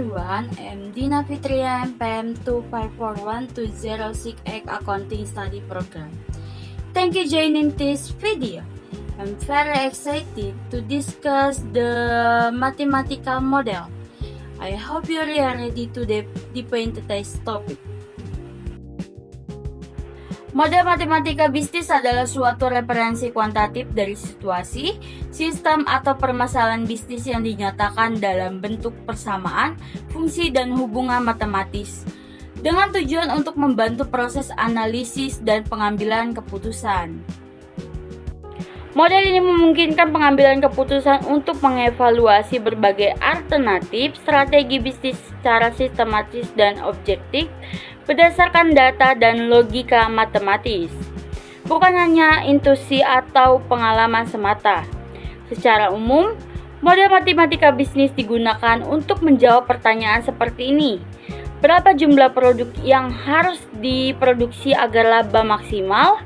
everyone, I'm Dina Fitria, MPM 2541206 Accounting Study Program. Thank you for joining this video. I'm very excited to discuss the mathematical model. I hope you are ready to deep into today's topic. Model matematika bisnis adalah suatu referensi kuantitatif dari situasi, sistem atau permasalahan bisnis yang dinyatakan dalam bentuk persamaan, fungsi dan hubungan matematis dengan tujuan untuk membantu proses analisis dan pengambilan keputusan. Model ini memungkinkan pengambilan keputusan untuk mengevaluasi berbagai alternatif strategi bisnis secara sistematis dan objektif berdasarkan data dan logika matematis, bukan hanya intuisi atau pengalaman semata. Secara umum, model matematika bisnis digunakan untuk menjawab pertanyaan seperti ini. Berapa jumlah produk yang harus diproduksi agar laba maksimal?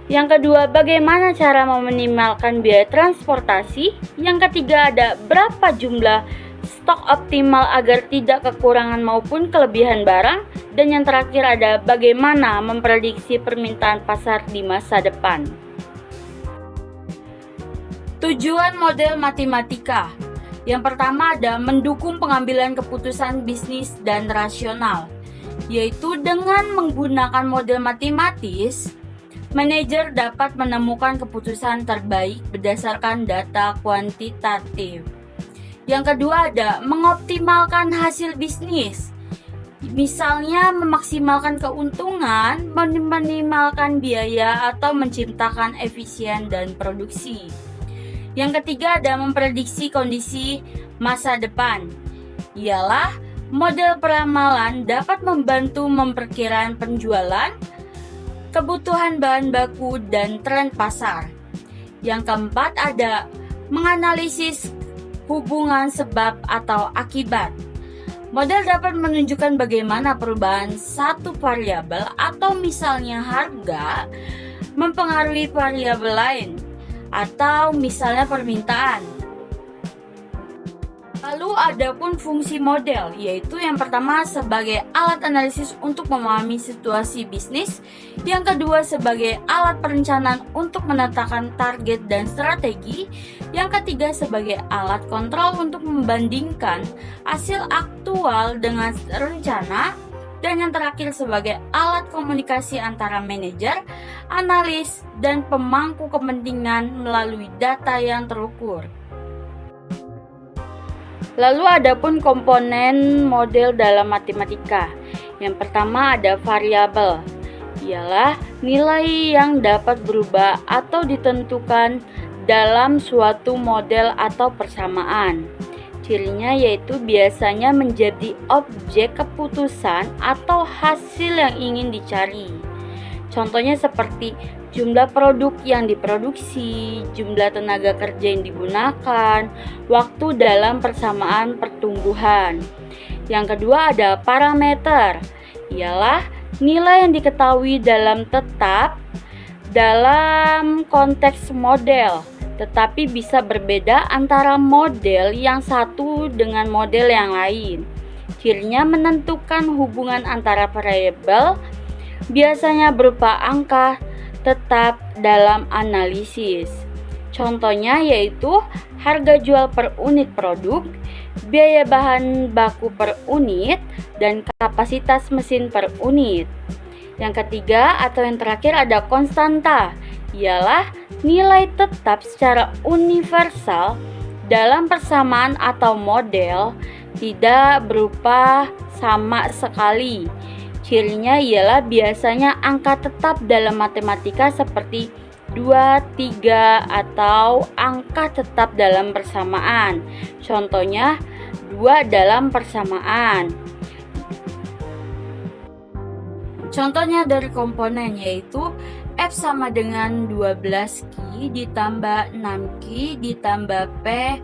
Yang kedua, bagaimana cara meminimalkan biaya transportasi? Yang ketiga, ada berapa jumlah stok optimal agar tidak kekurangan maupun kelebihan barang? Dan yang terakhir ada bagaimana memprediksi permintaan pasar di masa depan. Tujuan model matematika. Yang pertama ada mendukung pengambilan keputusan bisnis dan rasional, yaitu dengan menggunakan model matematis, manajer dapat menemukan keputusan terbaik berdasarkan data kuantitatif. Yang kedua ada mengoptimalkan hasil bisnis. Misalnya memaksimalkan keuntungan, meminimalkan biaya, atau menciptakan efisien dan produksi. Yang ketiga ada memprediksi kondisi masa depan. Ialah model peramalan dapat membantu memperkirakan penjualan, kebutuhan bahan baku, dan tren pasar. Yang keempat ada menganalisis hubungan sebab atau akibat. Model dapat menunjukkan bagaimana perubahan satu variabel atau misalnya harga mempengaruhi variabel lain atau misalnya permintaan. Lalu ada pun fungsi model, yaitu yang pertama sebagai alat analisis untuk memahami situasi bisnis, yang kedua sebagai alat perencanaan untuk menetapkan target dan strategi, yang ketiga sebagai alat kontrol untuk membandingkan hasil aktual dengan rencana, dan yang terakhir sebagai alat komunikasi antara manajer, analis, dan pemangku kepentingan melalui data yang terukur. Lalu ada pun komponen model dalam matematika. Yang pertama ada variabel, ialah nilai yang dapat berubah atau ditentukan dalam suatu model atau persamaan. Cirinya yaitu biasanya menjadi objek keputusan atau hasil yang ingin dicari. Contohnya seperti jumlah produk yang diproduksi, jumlah tenaga kerja yang digunakan, waktu dalam persamaan pertumbuhan. Yang kedua ada parameter, ialah nilai yang diketahui tetap dalam konteks model, tetapi bisa berbeda antara model yang satu dengan model yang lain. Cirinya menentukan hubungan antara variabel, biasanya berupa angka tetap dalam analisis. Contohnya yaitu harga jual per unit produk, biaya bahan baku per unit, dan kapasitas mesin per unit. Yang ketiga atau yang terakhir ada konstanta, ialah nilai tetap secara universal dalam persamaan atau model, tidak berupa sama sekali. Cirinya ialah biasanya angka tetap dalam matematika seperti 2, 3 atau angka tetap dalam persamaan. Contohnya 2 dalam persamaan. Contohnya dari komponen yaitu F sama dengan 12Q ditambah 6Q ditambah P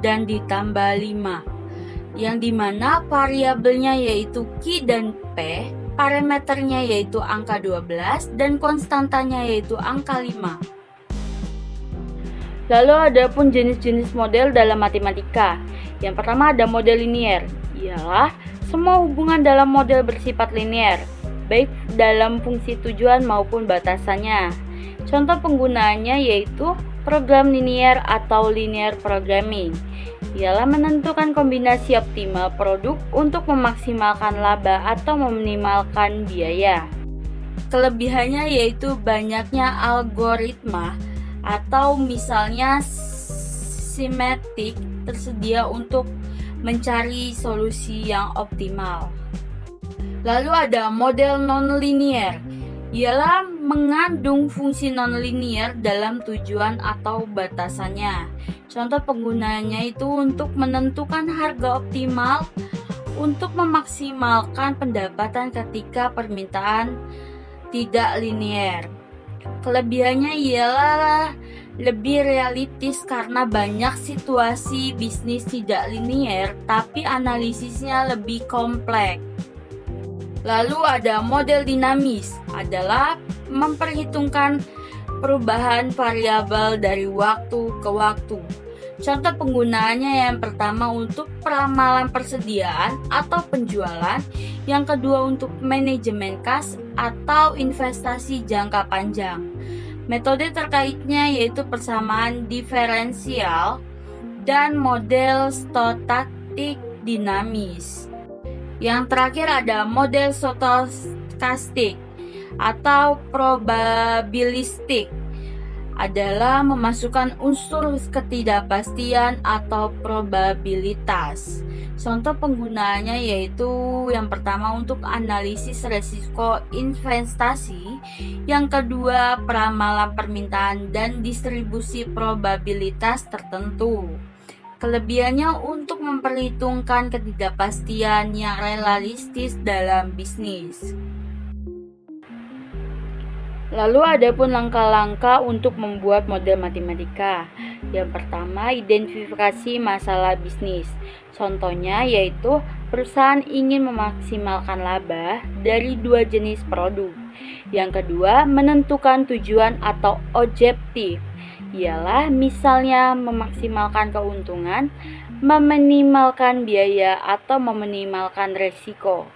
dan ditambah 5. Yang dimana variabelnya yaitu Q dan P, parameternya yaitu angka 12 dan konstantanya yaitu angka 5. Lalu ada pun jenis-jenis model dalam matematika. Yang pertama ada model linier, ialah semua hubungan dalam model bersifat linear, baik dalam fungsi tujuan maupun batasannya. Contoh penggunaannya yaitu program linear atau linear programming, ialah menentukan kombinasi optimal produk untuk memaksimalkan laba atau meminimalkan biaya. Kelebihannya yaitu banyaknya algoritma atau misalnya simetrik tersedia untuk mencari solusi yang optimal. Lalu ada model non-linear, ialah mengandung fungsi non-linear dalam tujuan atau batasannya. Contoh penggunaannya itu untuk menentukan harga optimal untuk memaksimalkan pendapatan ketika permintaan tidak linear. Kelebihannya ialah lebih realistis karena banyak situasi bisnis tidak linear, tapi analisisnya lebih kompleks. Lalu ada model dinamis, adalah memperhitungkan perubahan variabel dari waktu ke waktu. Contoh penggunaannya yang pertama untuk peramalan persediaan atau penjualan, yang kedua untuk manajemen kas atau investasi jangka panjang. Metode terkaitnya yaitu persamaan diferensial dan model stokastik dinamis. Yang terakhir ada model stokastik atau probabilistik, adalah memasukkan unsur ketidakpastian atau probabilitas. Contoh penggunaannya yaitu yang pertama untuk analisis risiko investasi, yang kedua peramalan permintaan dan distribusi probabilitas tertentu. Kelebihannya untuk memperhitungkan ketidakpastian yang realistis dalam bisnis. Lalu ada pun langkah-langkah untuk membuat model matematika. Yang pertama, identifikasi masalah bisnis. Contohnya yaitu perusahaan ingin memaksimalkan laba dari dua jenis produk. Yang kedua, menentukan tujuan atau objektif, ialah misalnya memaksimalkan keuntungan, meminimalkan biaya, atau meminimalkan risiko.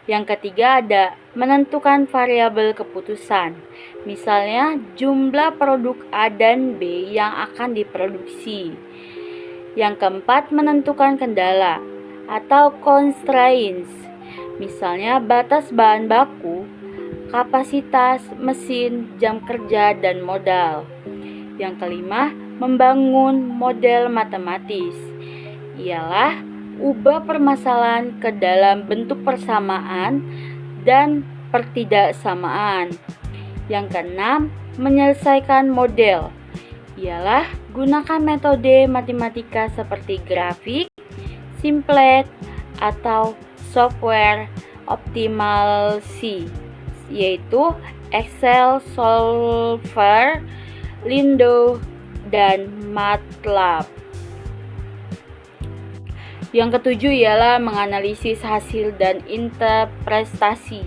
Yang ketiga ada menentukan variabel keputusan, misalnya jumlah produk A dan B yang akan diproduksi. Yang keempat menentukan kendala atau constraints, misalnya batas bahan baku, kapasitas mesin, jam kerja, dan modal. Yang kelima membangun model matematis, ialah ubah permasalahan ke dalam bentuk persamaan dan pertidaksamaan. Yang keenam, menyelesaikan model, ialah gunakan metode matematika seperti grafik, simplet, atau software optimasi, yaitu Excel, Solver, Lindo, dan MATLAB. Yang ketujuh ialah menganalisis hasil dan interpretasi,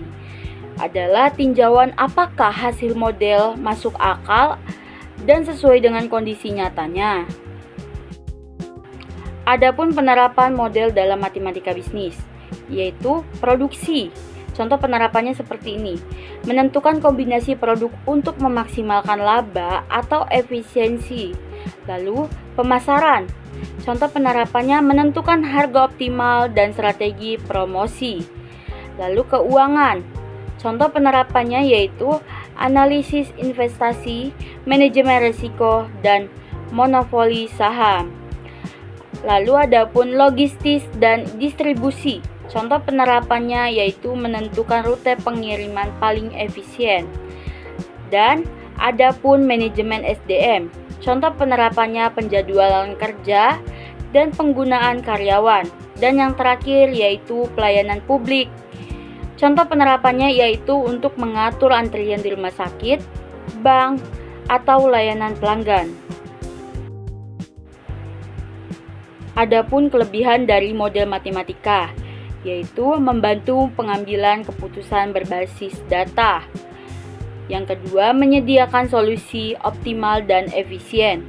adalah tinjauan apakah hasil model masuk akal dan sesuai dengan kondisi nyatanya. Adapun penerapan model dalam matematika bisnis, yaitu produksi. Contoh penerapannya seperti ini: menentukan kombinasi produk untuk memaksimalkan laba atau efisiensi. Lalu pemasaran. Contoh penerapannya menentukan harga optimal dan strategi promosi. Lalu keuangan. Contoh penerapannya yaitu analisis investasi, manajemen risiko, dan monopoli saham. Lalu ada pun logistik dan distribusi. Contoh penerapannya yaitu menentukan rute pengiriman paling efisien. Dan ada pun manajemen SDM. Contoh penerapannya penjadwalan kerja dan penggunaan karyawan. Dan yang terakhir yaitu pelayanan publik. Contoh penerapannya yaitu untuk mengatur antrian di rumah sakit, bank, atau layanan pelanggan. Adapun kelebihan dari model matematika, yaitu membantu pengambilan keputusan berbasis data. Yang kedua, menyediakan solusi optimal dan efisien.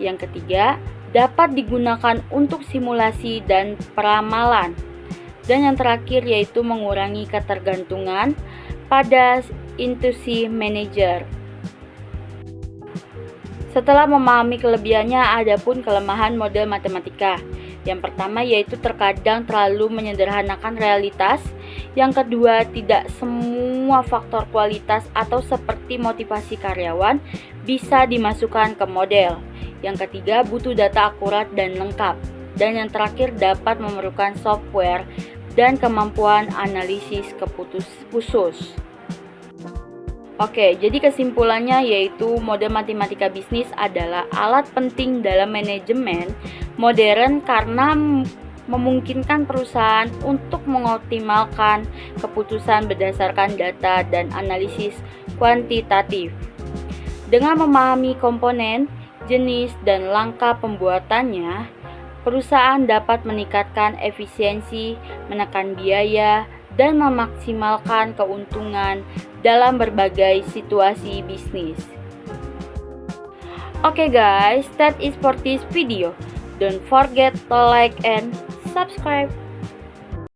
Yang ketiga, dapat digunakan untuk simulasi dan peramalan. Dan yang terakhir yaitu mengurangi ketergantungan pada intuisi manajer. Setelah memahami kelebihannya, ada pun kelemahan model matematika. Yang pertama yaitu terkadang terlalu menyederhanakan realitas. Yang kedua, tidak semua faktor kualitas atau seperti motivasi karyawan bisa dimasukkan ke model. Yang ketiga, butuh data akurat dan lengkap. Dan yang terakhir, dapat memerlukan software dan kemampuan analisis khusus. Oke, jadi kesimpulannya yaitu model matematika bisnis adalah alat penting dalam manajemen modern karena memungkinkan perusahaan untuk mengoptimalkan keputusan berdasarkan data dan analisis kuantitatif. Dengan memahami komponen, jenis, dan langkah pembuatannya, perusahaan dapat meningkatkan efisiensi, menekan biaya, dan memaksimalkan keuntungan dalam berbagai situasi bisnis. Okay guys, that is for this video. Don't forget to like and subscribe.